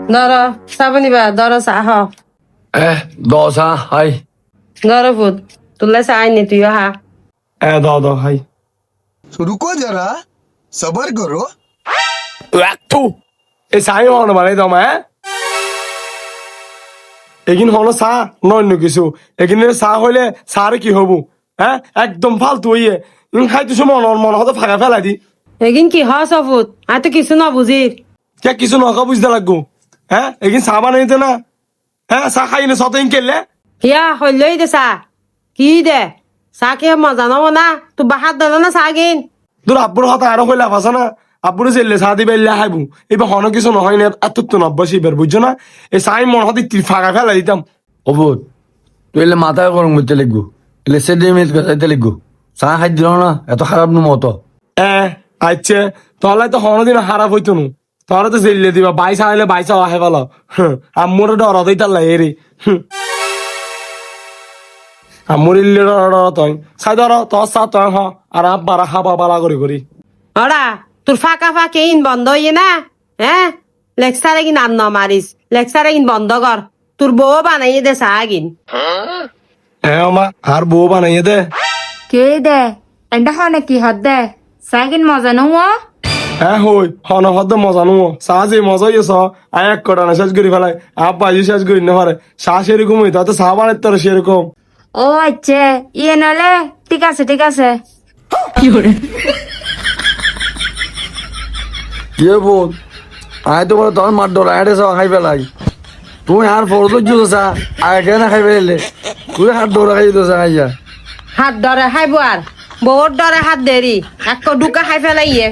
ধরো চাবনিবা ধরো চাহ দশা হাই ধরো ফুট তুলে চাই নি তুইও হা দ হাই रुको जरा सबर करो একটু এই চাই হন মানে দম এগিন হলো চা নন্য কিছু এগিন চা হইলে চারে কি হবো একদম ফালতু হইয়ে খাইতেছো মন হতো ফাঁকা ফেলাই দি এগিন কি হ সফুত আয় তো কিছু না বুঝি কে কিছু নকা বুঝতে লাগবো এগিন চা বানাইতে না চা খাই না সত কেলে হিয়া হইলই দে চা কি দে চা কি মজা নব না তুই বাহাত দেন না চা গিন তোর আব্বুর হাতে আরো হইলে ফাঁসা না আব্বুরে চেললে চা দিবে হাইবো এবার হন কিছু নহয় না এত তো নব্বই এবার বুঝছো না এই চাই মন হতে ফাঁকা ফেলাই দিতাম অবুত তুই এলে মাথায় গরম করতে লিখবো এলে সে দিয়ে মেজ করতে লিখবো চা খাই দিল না এত খারাপ নু মতো আচ্ছা তাহলে তো হনদিন খারাপ হইতো নু তাহলে তো চেললে দিবা বাইসা হইলে বাইসা আহে ভালো আম্মুরে ডর দিতার লাগে রে আম্মুর ইল্লে ডর তই চাই ধর তোর চা তই হ আর আব্বারা খাবা বালা করি ওরা তোর ফাঁকা ফাঁকে ইন বন্ধ হইয়ে না লেকচারে কিন আন্ন মারিস লেকচারে কিন বন্ধ কর তোর বউ বানাইয়ে দে চা গিন মা আর বউ বানাইয়ে দে কে দে এন্ডা হনে কি হদ দে সাইকিন মজা নো হই হন হদ মজা নু চা যে মজা হইয়েছ আয় এক কটা না শেষ করি ফেলাই আব্বা শেষ করি না পারে চা সেরকম হই তাতে চা বানাইতে তোর সেরকম ও আচ্ছা ইয়ে নলে ঠিক আছে কি বোন আয় তো বলে তোর মার ডর আয় সব খাই পেলাই তুই আর ফরজ চা আয় কেন খাই পেলে তুই হাত ডোরা খাই তো খাইয়া হাত ধরে খাইব আর বহুত ডরে হাত দেরি এক ডুকা খাই ফেলাইয়ে